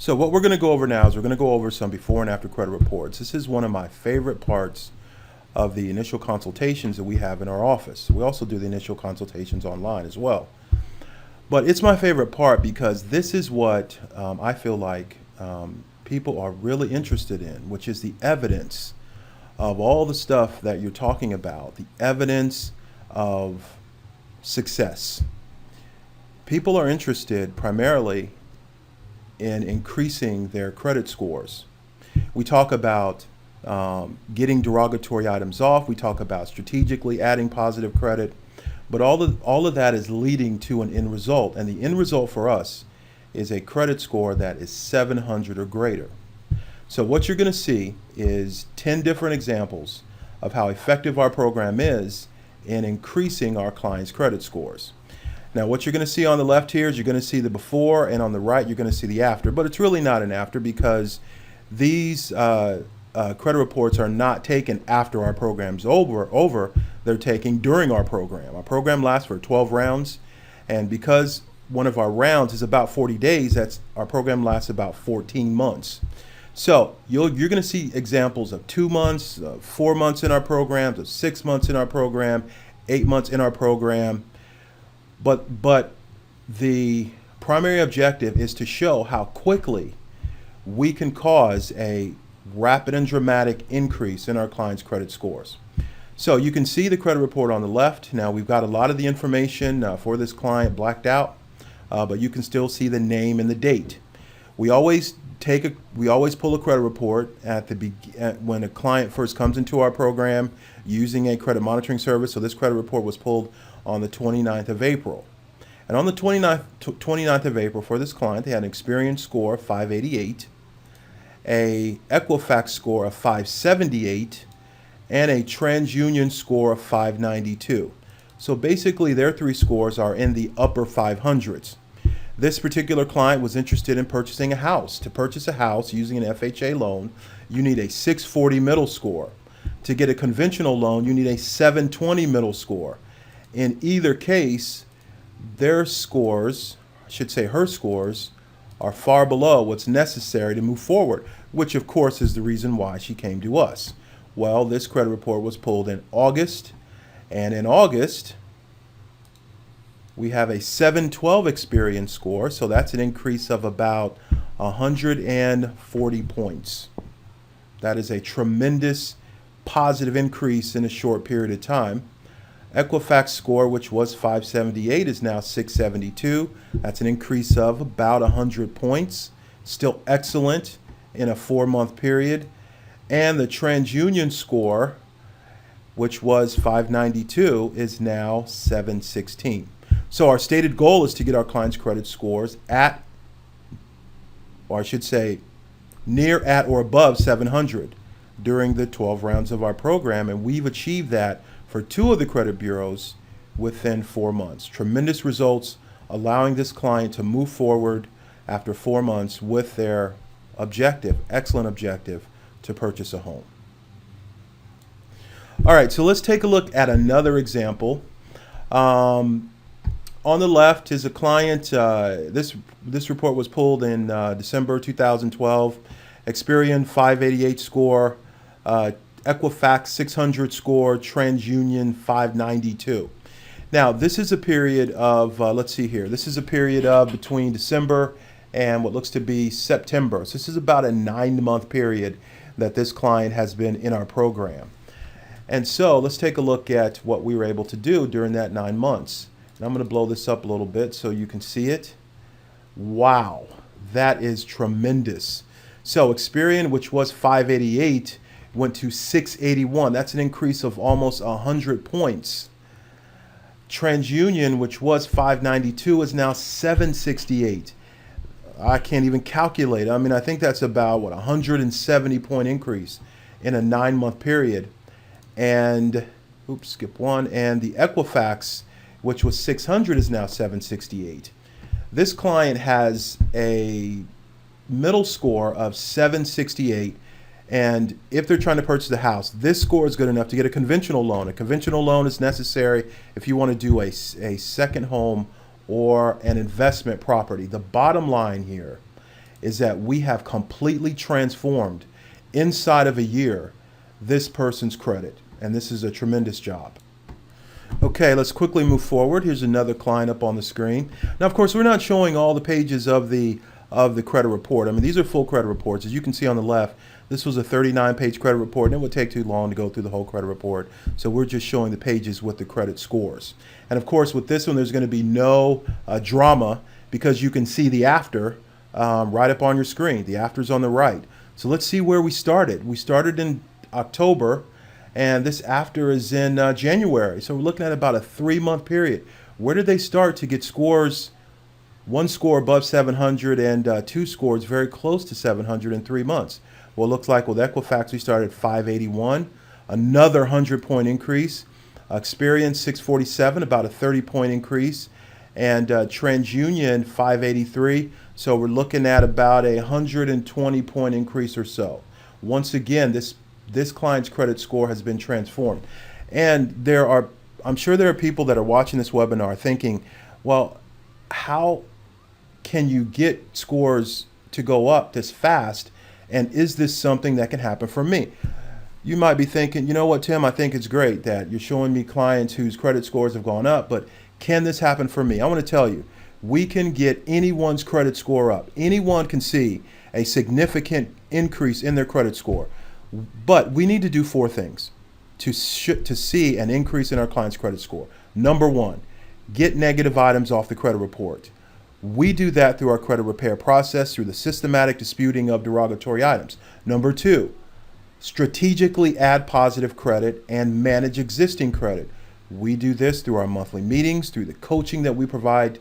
So what we're going to go over now is we're going to go over some before and after credit reports. This is one of my favorite parts of the initial consultations that we have in our office. We also do the initial consultations online as well. But it's my favorite part because this is what I feel like people are really interested in, which is the evidence of all the stuff that you're talking about, the evidence of success. People are interested primarily in increasing their credit scores. We talk about getting derogatory items off. We talk about strategically adding positive credit. But all of that is leading to an end result. And the end result for us is a credit score that is 700 or greater. So what you're going to see is 10 different examples of how effective our program is in increasing our clients' credit scores. Now, what you're going to see on the left here is you're going to see the before, and on the right, you're going to see the after. But it's really not an after because these credit reports are not taken after our program's over. They're taken during our program. Our program lasts for 12 rounds, and because one of our rounds is about 40 days, our program lasts about 14 months. So you're going to see examples of 2 months, 4 months in our programs, of 6 months in our program, 8 months in our program. But the primary objective is to show how quickly we can cause a rapid and dramatic increase in our clients' credit scores. So you can see the credit report on the left. Now we've got a lot of the information for this client blacked out, but you can still see the name and the date. We always pull a credit report when a client first comes into our program using a credit monitoring service. So this credit report was pulled on the 29th of April. And on the 29th of April for this client, they had an Experian score of 588, a Equifax score of 578, and a TransUnion score of 592. So basically their three scores are in the upper 500s. This particular client was interested in purchasing a house. To purchase a house using an FHA loan, you need a 640 middle score. To get a conventional loan, you need a 720 middle score. In either case, their scores, I should say her scores, are far below what's necessary to move forward, which of course is the reason why she came to us. Well, this credit report was pulled in August, and in August, we have a 712 Experian score, so that's an increase of about 140 points. That is a tremendous positive increase in a short period of time. Equifax score, which was 578, is now 672. That's an increase of about 100 points. Still excellent in a 4-month period. And the TransUnion score, which was 592, is now 716. So our stated goal is to get our clients' credit scores at, or I should say, near, at, or above 700 during the 12 rounds of our program, and we've achieved that for 2 of the credit bureaus within 4 months. Tremendous results, allowing this client to move forward after 4 months with their objective, excellent objective, to purchase a home. All right, so let's take a look at another example. On the left is a client. This report was pulled in December 2012. Experian 588 score, Equifax 600 score, TransUnion 592. Now, this is a period of, let's see here, this is a period of between December and what looks to be September. So this is about a 9-month period that this client has been in our program. And so let's take a look at what we were able to do during that 9 months. And I'm going to blow this up a little bit so you can see it. Wow, that is tremendous. So Experian, which was 588, went to 681. That's an increase of almost 100 points. TransUnion, which was 592, is now 768. I can't even calculate. I mean, I think that's about, 170 point increase in a 9-month period. And, skip one. And the Equifax, which was 600, is now 768. This client has a middle score of 768. And if they're trying to purchase a house, this score is good enough to get a conventional loan. A conventional loan is necessary if you want to do a second home or an investment property. The bottom line here is that we have completely transformed inside of a year this person's credit. And this is a tremendous job. Okay, let's quickly move forward. Here's another client up on the screen. Now, of course, we're not showing all the pages of the credit report. I mean, these are full credit reports. As you can see on the left, this was a 39-page credit report, and it would take too long to go through the whole credit report. So we're just showing the pages with the credit scores. And of course, with this one, there's going to be no drama because you can see the after right up on your screen. The after's on the right. So let's see where we started. We started in October, and this after is in January. So we're looking at about a 3-month period. Where did they start to get scores? One score above 700 and two scores very close to 700 in 3 months. Well, it looks like with Equifax, we started at 581, another 100-point increase. Experian 647, about a 30-point increase. And TransUnion 583. So we're looking at about a 120-point increase or so. Once again, this client's credit score has been transformed. And I'm sure there are people that are watching this webinar thinking, well, how can you get scores to go up this fast? And is this something that can happen for me? You might be thinking, you know what, Tim, I think it's great that you're showing me clients whose credit scores have gone up, but can this happen for me? I want to tell you, we can get anyone's credit score up. Anyone can see a significant increase in their credit score. But we need to do 4 things to see an increase in our client's credit score. Number 1, get negative items off the credit report. We do that through our credit repair process, through the systematic disputing of derogatory items. Number 2, strategically add positive credit and manage existing credit. We do this through our monthly meetings, through the coaching that we provide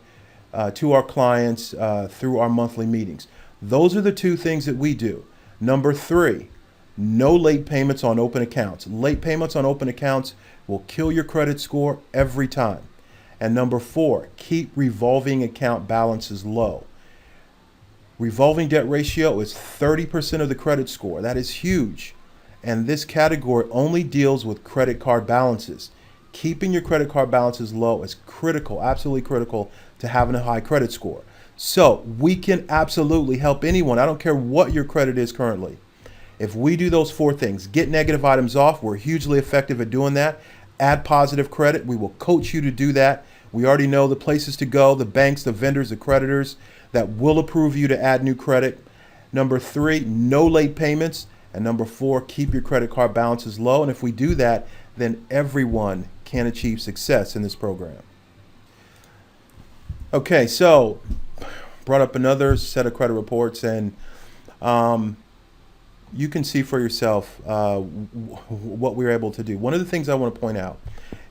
to our clients through our monthly meetings. Those are the 2 things that we do. Number 3, no late payments on open accounts. Late payments on open accounts will kill your credit score every time. And number 4, keep revolving account balances low. Revolving debt ratio is 30% of the credit score. That is huge. And this category only deals with credit card balances. Keeping your credit card balances low is critical, absolutely critical to having a high credit score. So we can absolutely help anyone. I don't care what your credit is currently. If we do those 4 things, get negative items off, we're hugely effective at doing that. Add positive credit, we will coach you to do that. We already know the places to go, the banks, the vendors, the creditors that will approve you to add new credit. Number 3, no late payments. And number 4, keep your credit card balances low. And if we do that, then everyone can achieve success in this program. Okay, so brought up another set of credit reports, and you can see for yourself what we were able to do. One of the things I want to point out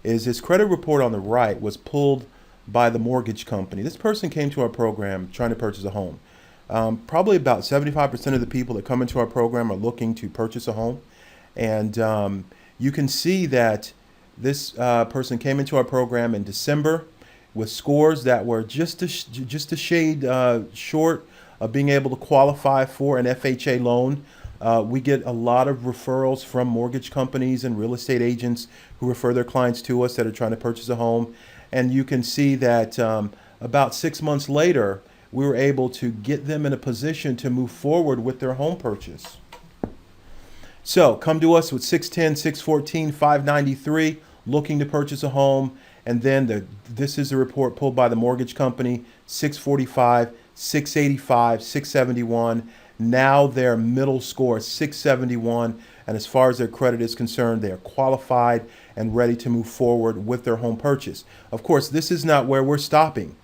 is this credit report on the right was pulled by the mortgage company. This person came to our program trying to purchase a home. Probably about 75% of the people that come into our program are looking to purchase a home. And you can see that this person came into our program in December with scores that were just a shade short of being able to qualify for an FHA loan. We get a lot of referrals from mortgage companies and real estate agents who refer their clients to us that are trying to purchase a home. And you can see that about 6 months later, we were able to get them in a position to move forward with their home purchase. So come to us with 610, 614, 593, looking to purchase a home. And then this is the report pulled by the mortgage company, 645, 685, 671. Now their middle score is 671. And as far as their credit is concerned, they are qualified and ready to move forward with their home purchase. Of course, this is not where we're stopping.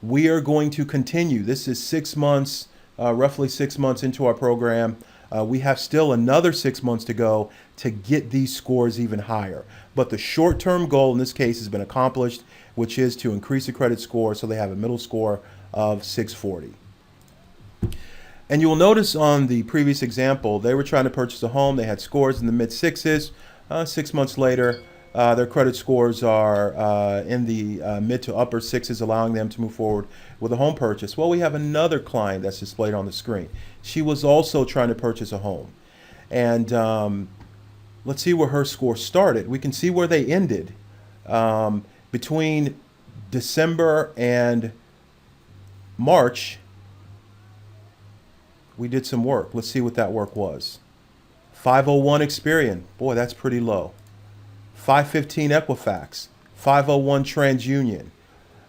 We are going to continue. This is 6 months, roughly 6 months into our program. We have still another 6 months to go to get these scores even higher. But the short-term goal in this case has been accomplished, which is to increase the credit score so they have a middle score of 640. And you will notice on the previous example, they were trying to purchase a home. They had scores in the mid-6s. 6 months later, their credit scores are in the mid to upper 6s, allowing them to move forward with a home purchase. Well, we have another client that's displayed on the screen. She was also trying to purchase a home. And let's see where her score started. We can see where they ended. Between December and March, we did some work. Let's see what that work was. 501 Experian. Boy, that's pretty low. 515 Equifax. 501 TransUnion.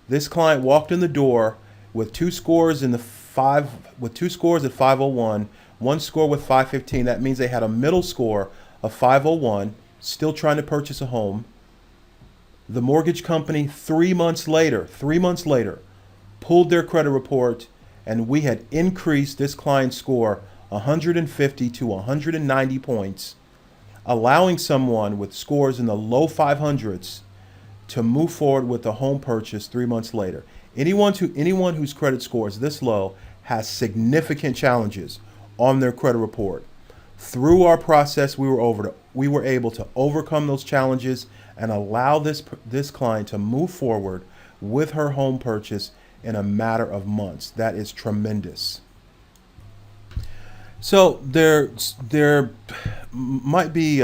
This client walked in the door with two scores at 501, one score with 515. That means they had a middle score of 501, still trying to purchase a home. The mortgage company 3 months later, pulled their credit report, and we had increased this client's score 150 to 190 points, allowing someone with scores in the low 500s to move forward with a home purchase 3 months later. Anyone whose credit score is this low has significant challenges on their credit report. Through our process, we were able to overcome those challenges and allow this client to move forward with her home purchase in a matter of months. That is tremendous. So there might be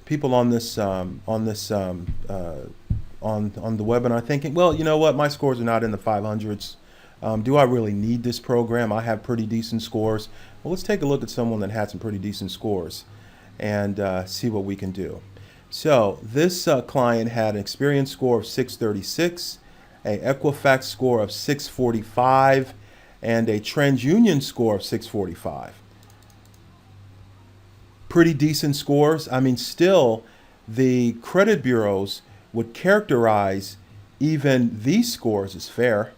people on the webinar thinking, well, you know what, my scores are not in the 500s. Do I really need this program? I have pretty decent scores. Well, let's take a look at someone that had some pretty decent scores and see what we can do. So this client had an Experian score of 636, a Equifax score of 645, and a TransUnion score of 645. Pretty decent scores. I mean, still, the credit bureaus would characterize even these scores as fair.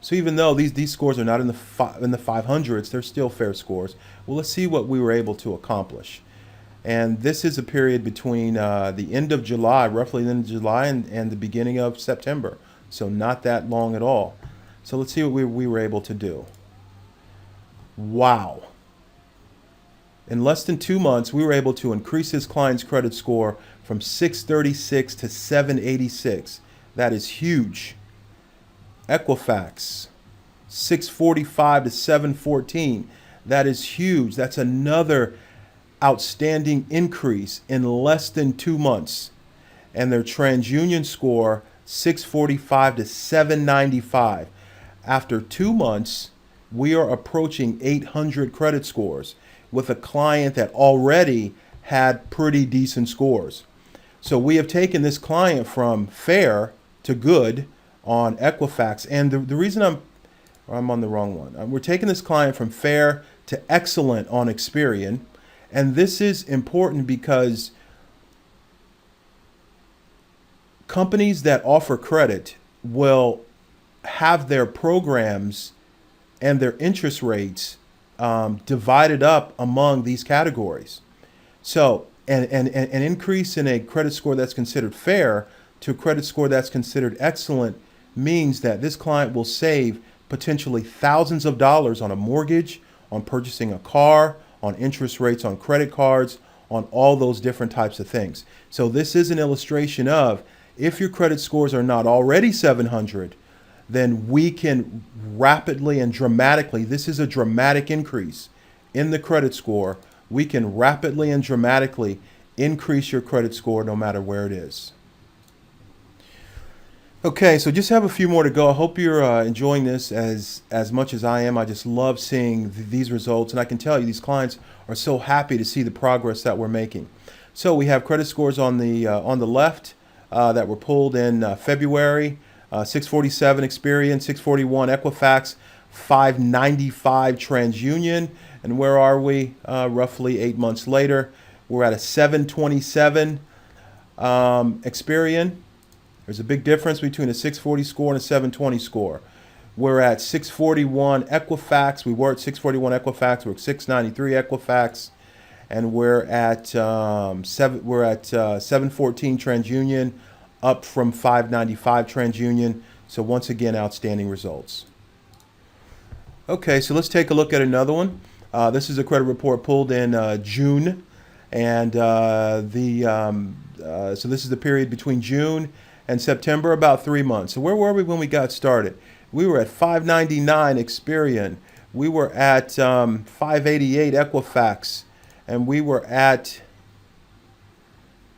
So even though these scores are not in the 500s, they're still fair scores. Well, let's see what we were able to accomplish. And this is a period between the end of July, roughly the end of July, and the beginning of September. So not that long at all. So let's see what we were able to do. Wow. In less than 2 months, we were able to increase his client's credit score from 636 to 786. That is huge. Equifax, 645 to 714. That is huge. That's another outstanding increase in less than 2 months. And their TransUnion score, 645 to 795. After 2 months, we are approaching 800 credit scores with a client that already had pretty decent scores. So we have taken this client from fair to good on Equifax. And the reason I'm on the wrong one. We're taking this client from fair to excellent on Experian. And this is important because companies that offer credit will have their programs and their interest rates divided up among these categories. So an increase in a credit score that's considered fair to a credit score that's considered excellent means that this client will save potentially thousands of dollars on a mortgage, on purchasing a car, on interest rates on credit cards, on all those different types of things. So this is an illustration of, if your credit scores are not already 700, then we can rapidly and dramatically, this is a dramatic increase in the credit score, we can rapidly and dramatically increase your credit score no matter where it is. Okay, so just have a few more to go. I hope you're enjoying this as much as I am. I just love seeing these results, and I can tell you these clients are so happy to see the progress that we're making. So we have credit scores on the left that were pulled in February. 647 Experian, 641 Equifax, 595 TransUnion, and where are we? Roughly 8 months later, we're at a 727 Experian. There's a big difference between a 640 score and a 720 score. We're at 641 Equifax. We were at 641 Equifax. We're at 693 Equifax, and we're at 714 TransUnion, up from 595 TransUnion. So once again, outstanding results. Okay, so let's take a look at another one. This is a credit report pulled in June, and so this is the period between June and September, about 3 months. So where were we when we got started? We were at 599 Experian. We were at 588 Equifax, and we were at,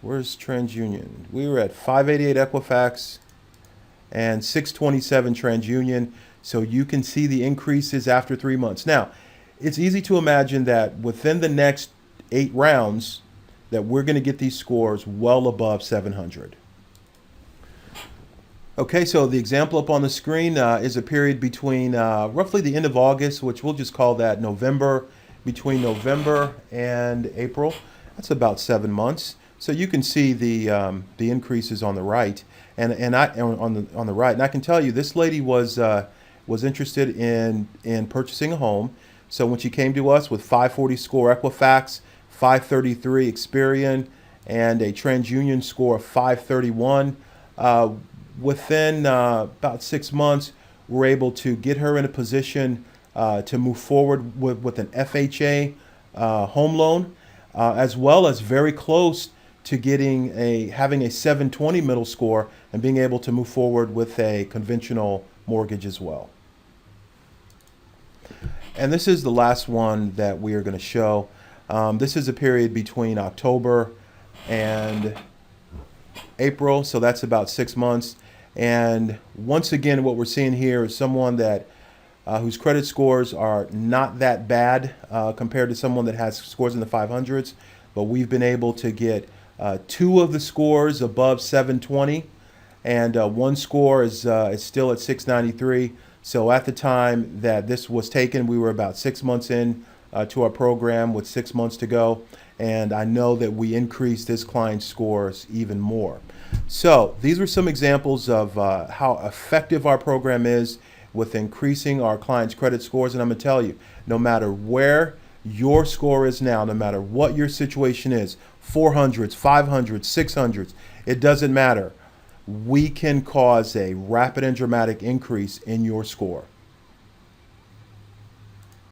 where's TransUnion? We were at 588 Equifax and 627 TransUnion. So you can see the increases after 3 months. Now, it's easy to imagine that within the next 8 rounds, that we're going to get these scores well above 700. Okay, so the example up on the screen is a period between roughly the end of August, which we'll just call that November, between November and April. That's about 7 months. So you can see the increases on the right, and on the right. And I can tell you, this lady was interested in purchasing a home. So when she came to us with 540 score Equifax, 533 Experian, and a TransUnion score of 531. Within about 6 months, we're able to get her in a position to move forward with an FHA home loan, as well as very close to having a 720 middle score and being able to move forward with a conventional mortgage as well. And this is the last one that we are going to show. This is a period between October and April, so that's about 6 months. And once again, what we're seeing here is someone that whose credit scores are not that bad compared to someone that has scores in the 500s, but we've been able to get 2 of the scores above 720, and 1 score is still at 693. So at the time that this was taken, we were about 6 months in to our program with 6 months to go, and I know that we increased this client's scores even more. So these were some examples of how effective our program is with increasing our clients' credit scores. And I'm going to tell you, no matter where your score is now, no matter what your situation is, 400s, 500s, 600s, it doesn't matter. We can cause a rapid and dramatic increase in your score.